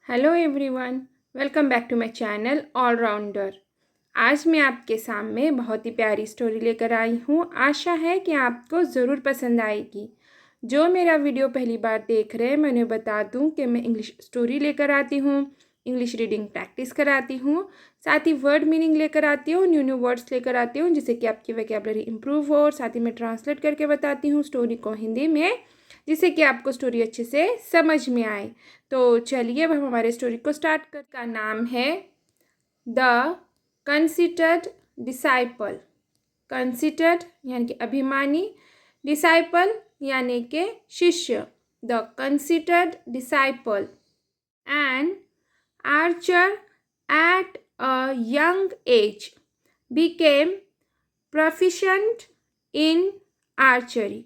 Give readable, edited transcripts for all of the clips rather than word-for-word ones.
Hello everyone, welcome back to my channel all rounder. आज मैं आपके सामने बहुत ही प्यारी स्टोरी लेकर आई हूँ। आशा है कि आपको ज़रूर पसंद आएगी। जो मेरा वीडियो पहली बार देख रहे हैं, मैं उन्हें बता दूँ कि मैं इंग्लिश स्टोरी लेकर आती हूँ, इंग्लिश रीडिंग प्रैक्टिस कराती हूँ, साथ ही वर्ड मीनिंग लेकर आती हूँ, न्यू न्यू वर्ड्स लेकर आती हूँ जिससे कि आपकी वोकैबुलरी इंप्रूव हो। और साथ ही मैं ट्रांसलेट करके बताती हूँ स्टोरी को हिंदी में, जिससे कि आपको स्टोरी अच्छे से समझ में आए। तो चलिए अब हम हमारे स्टोरी को स्टार्ट कर। का नाम है द कंसिडर्ड डिसाइपल। कंसिडर्ड यानी कि अभिमानी, डिसाइपल यानी कि शिष्य। The considered disciple. An archer at a young age became proficient in archery.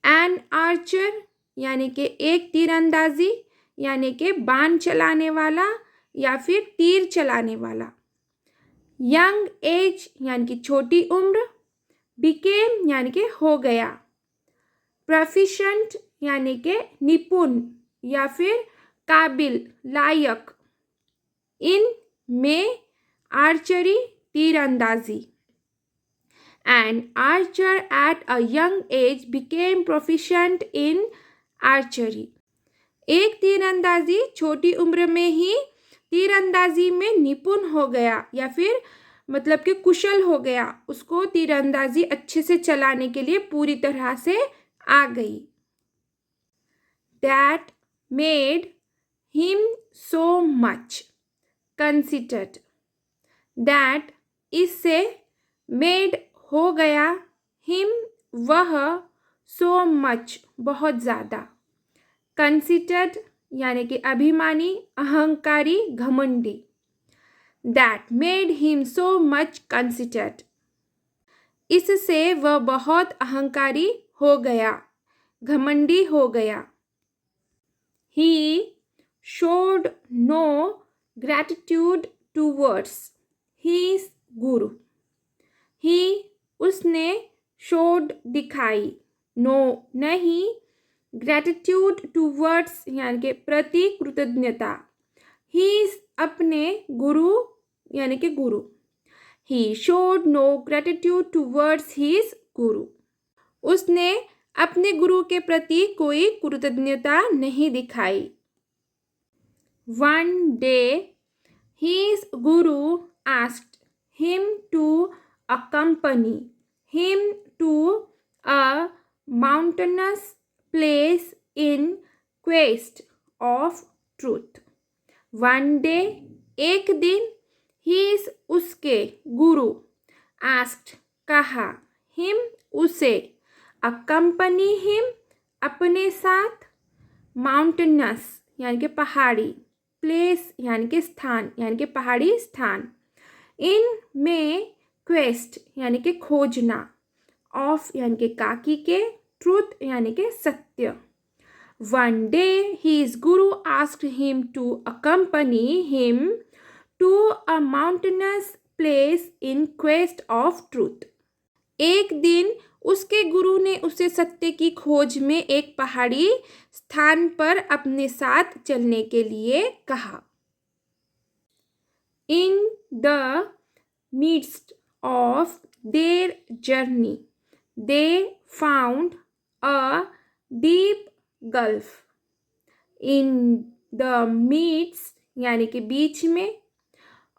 An archer यानी कि एक तीरंदाजी यानी कि बाण चलाने वाला या फिर तीर चलाने वाला। यंग एज यानी कि छोटी उम्र। बिकेम यानी कि हो गया। प्रोफिशेंट यानी कि निपुण या फिर काबिल, लायक। इन में आर्चरी, तीरंदाजी। An archer at a young age became proficient in archery. एक तीरंदाजी छोटी उम्र में ही तीरंदाजी में निपुण हो गया या फिर मतलब कि कुशल हो गया। उसको तीरंदाजी अच्छे से चलाने के लिए पूरी तरह से आ गई। That made him so much considered. That इससे made हो गया, हिम वह, सो मच बहुत ज़्यादा। कंसिडर्ड यानी कि अभिमानी, अहंकारी, घमंडी। That made him so much considered. इससे वह बहुत अहंकारी हो गया, घमंडी हो गया। He showed no gratitude towards his guru. He उसने शोड दिखाई, नो नहीं, ग्रैटिट्यूड टूवर्ड्स यानी कि प्रति कृतज्ञता। ही अपने गुरु यानी कि गुरु। He showed no gratitude towards his guru. उसने अपने गुरु के प्रति कोई कृतज्ञता नहीं दिखाई। One day his guru asked him to accompany him to a mountainous place in quest of truth. One day, एक दिन, his उसके गुरु asked कहा, him उसे, accompany him अपने साथ, mountainous यानी कि पहाड़ी, place यानी कि स्थान यानी कि पहाड़ी स्थान, in में क्वेस्ट यानी कि खोजना, ऑफ यानी कि काकी के, ट्रूथ यानी कि सत्य। One day his guru asked him to accompany him to a mountainous place in quest of truth. एक दिन उसके गुरु ने उसे सत्य की खोज में एक पहाड़ी स्थान पर अपने साथ चलने के लिए कहा। In the midst of their journey, they found a deep gulf. In the midst यानी कि बीच में,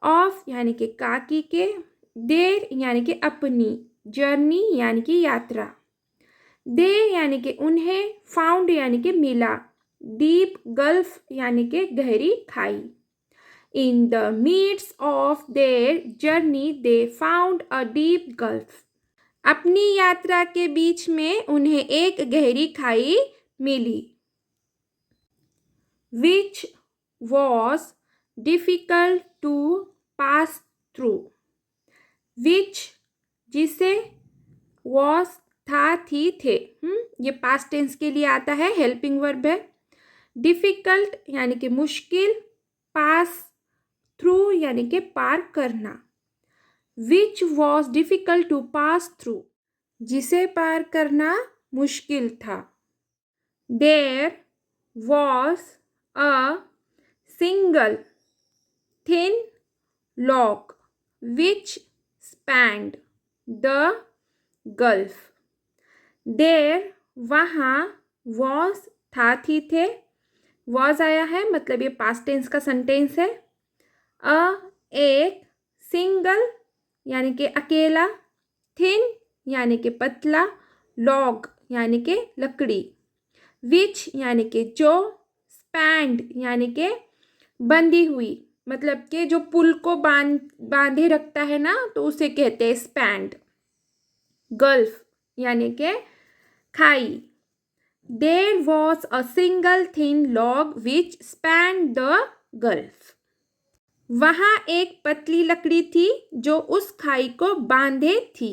of यानी कि काकी के, their यानी कि अपनी, journey यानी कि यात्रा, they यानी कि उन्हें, found यानी कि मिला, deep gulf यानी कि गहरी खाई। In the midst of their journey, they found a deep gulf. अपनी यात्रा के बीच में उन्हें एक गहरी खाई मिली। Which was difficult to pass through. Which जिसे, was था, थी, थे। ये पास्ट टेंस के लिए आता है, हेल्पिंग वर्ब है। डिफिकल्ट यानी कि मुश्किल, पास थ्रू यानी कि पार करना। Which was difficult to pass through, जिसे पार करना मुश्किल था। There was a single thin log which spanned the gulf. There वहाँ was था थी थे, was आया है मतलब ये पास्ट टेंस का सेंटेंस है। एक सिंगल यानी कि अकेला, थिन यानी कि पतला, लॉग यानी कि लकड़ी, विच यानी कि जो, स्पैंड यानी कि बंधी हुई, मतलब कि जो पुल को बांधे रखता है ना तो उसे कहते हैं स्पैंड। गल्फ यानी कि खाई। There was a single thin log which spanned the gulf. वहाँ एक पतली लकड़ी थी जो उस खाई को बांधे थी।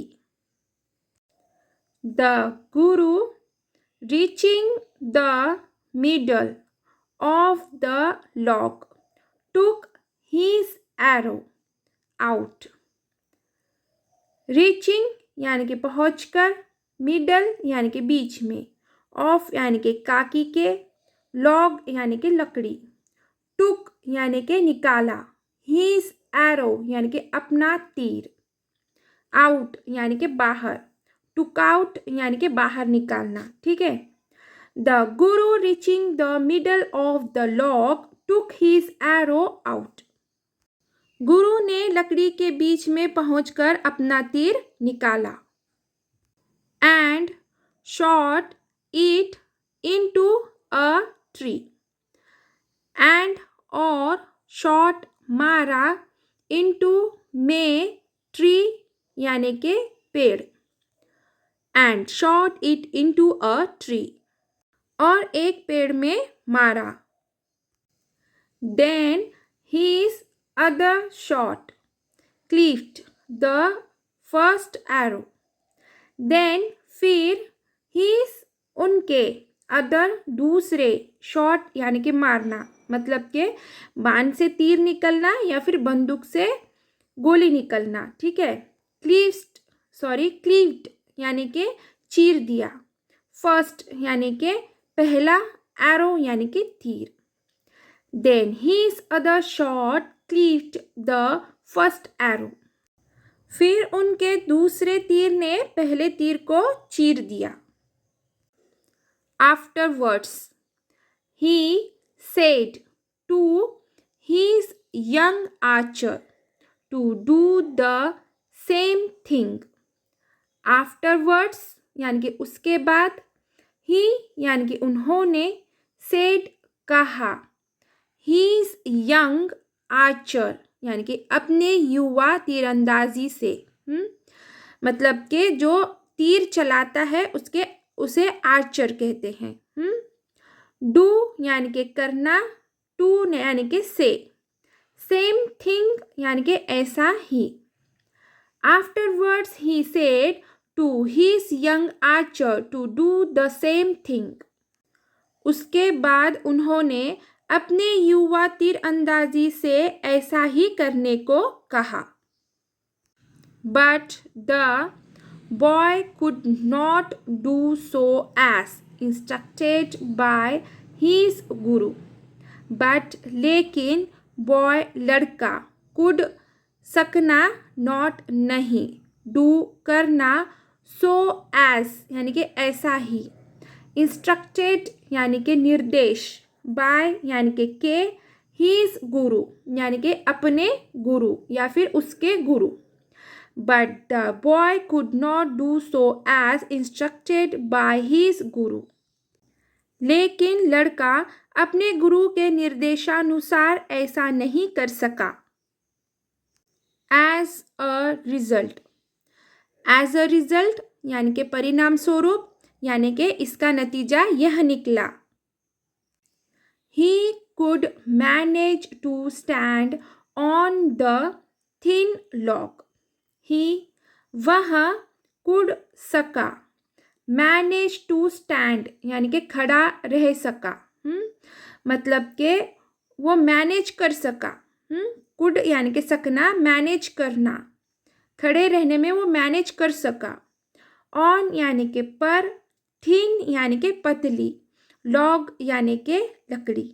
The guru, reaching the middle of the log, took his arrow out. Reaching यानी कि पहुंचकर, मिडल यानी कि बीच में, ऑफ यानी कि काकी के, लॉग यानी कि लकड़ी, टुक यानी कि निकाला, हीज एरो यानी कि अपना तीर, आउट यानी कि बाहर, टुक आउट यानी कि बाहर निकालना। ठीक है। The guru reaching the middle of the log took his arrow out. गुरु ने लकड़ी के बीच में पहुंचकर अपना तीर निकाला। And shot it into a tree. And और शॉट मारा, इनटू में, ट्री यानी कि पेड़, and shot it into a tree और एक पेड़ में मारा। Then his other shot cleaved the first arrow. Then फिर हीज उनके, अदर दूसरे, शॉट यानी कि मारना, मतलब कि बाण से तीर निकलना या फिर बंदूक से गोली निकलना। ठीक है। क्लीव्ड यानी कि चीर दिया, फर्स्ट यानी कि पहला, एरो यानी कि तीर। Then his other shot cleaved the first arrow. फिर उनके दूसरे तीर ने पहले तीर को चीर दिया। Afterwards he said to his young archer to do the same thing. Afterwards यानी कि उसके बाद, he यानी कि उन्होंने, said कहा, his young archer यानी कि अपने युवा तीरंदाजी से, मतलब कि जो तीर चलाता है उसे आर्चर कहते हैं। डू यानी कि करना, टू यानी कि से, सेम थिंग यानी कि ऐसा ही। Afterwards he said to his young archer to do the same thing. उसके बाद उन्होंने अपने युवा तीरंदाजी से ऐसा ही करने को कहा। But the boy could not do so as instructed by his guru. But लेकिन, बॉय लड़का, कुड सकना, नॉट नहीं, डू करना, सो एज यानी कि ऐसा ही, इंस्ट्रक्टेड यानी कि निर्देश, बाय यानी कि के, हीज गुरु यानी कि अपने गुरु या फिर उसके गुरु। But the boy could not do so as instructed by his guru. लेकिन लड़का अपने गुरु के निर्देशानुसार ऐसा नहीं कर सका। एज अ रिजल्ट यानी कि परिणाम स्वरूप, यानी कि इसका नतीजा यह निकला। He could manage to stand on the thin log. वह could सका, manage to stand यानी कि खड़ा रह सका, मतलब कि वो मैनेज कर सका। कुड यानी कि सकना, मैनेज करना, खड़े रहने में वो मैनेज कर सका। ऑन यानी कि पर, थिन यानी कि पतली, लॉग यानी कि लकड़ी।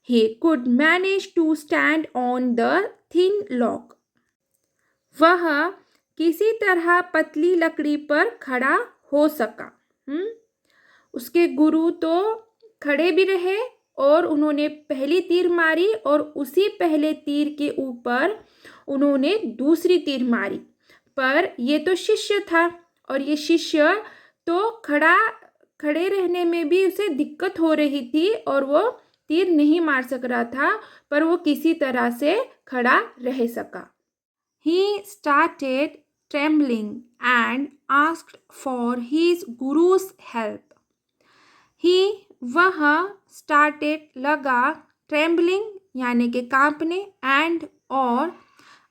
he could manage to stand on the thin log. वह किसी तरह पतली लकड़ी पर खड़ा हो सका। उसके गुरु तो खड़े भी रहे और उन्होंने पहली तीर मारी और उसी पहले तीर के ऊपर उन्होंने दूसरी तीर मारी। पर ये तो शिष्य था और ये शिष्य तो खड़े रहने में भी उसे दिक्कत हो रही थी और वो तीर नहीं मार सक रहा था, पर वो किसी तरह से खड़ा रह सका। He started trembling and asked for his guru's help. वह started लगा, trembling यानी कि कांपने, and और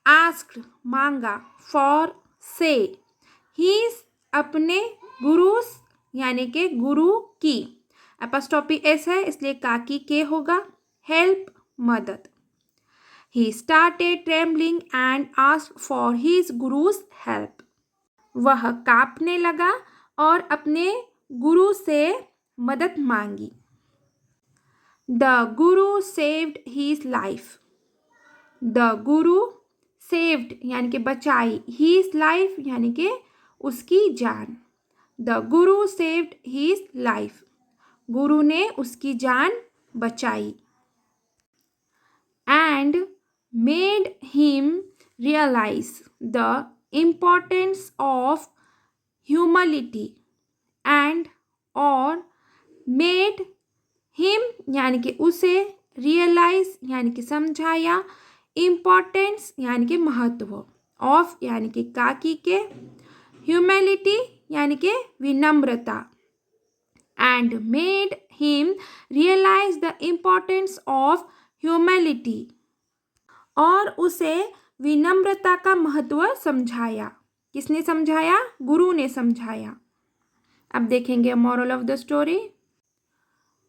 asked मांगा, for से his अपने गुरुस यानी कि गुरु की, एपोस्ट्रोफी एस है इसलिए काकी के होगा, हेल्प मदद। He started trembling and asked for his guru's help. वह कांपने लगा और अपने गुरु से मदद मांगी। The guru saved his life. The guru saved यानी कि बचाई, his life यानी कि उसकी जान। The guru saved his life. गुरु ने उसकी जान बचाई। And made him realize the importance of humility and और made him यानी कि उसे, realize यानी कि समझाया, importance यानी कि महत्व, of यानी कि काकी के, humility यानी कि विनम्रता, and made him realize the importance of humility और उसे विनम्रता का महत्व समझाया। किसने समझाया? गुरु ने समझाया। अब देखेंगे moral of the story.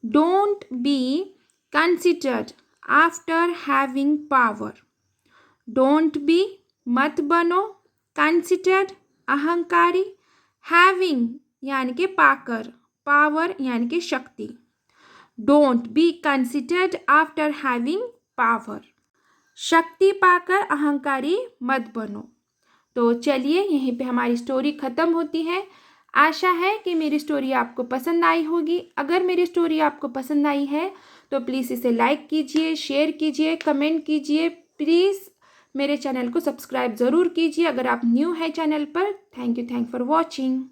Don't be considered after having power. Don't be मत बनो, कंसिडर्ड अहंकारी, हैविंग यानी कि पाकर, पावर यानी कि शक्ति। Don't be considered after having power, शक्ति पाकर अहंकारी मत बनो। तो चलिए यहीं पे हमारी स्टोरी ख़त्म होती है। आशा है कि मेरी स्टोरी आपको पसंद आई होगी। अगर मेरी स्टोरी आपको पसंद आई है तो प्लीज़ इसे लाइक कीजिए, शेयर कीजिए, कमेंट कीजिए। प्लीज़ मेरे चैनल को सब्सक्राइब ज़रूर कीजिए अगर आप न्यू है चैनल पर। Thank you for watching.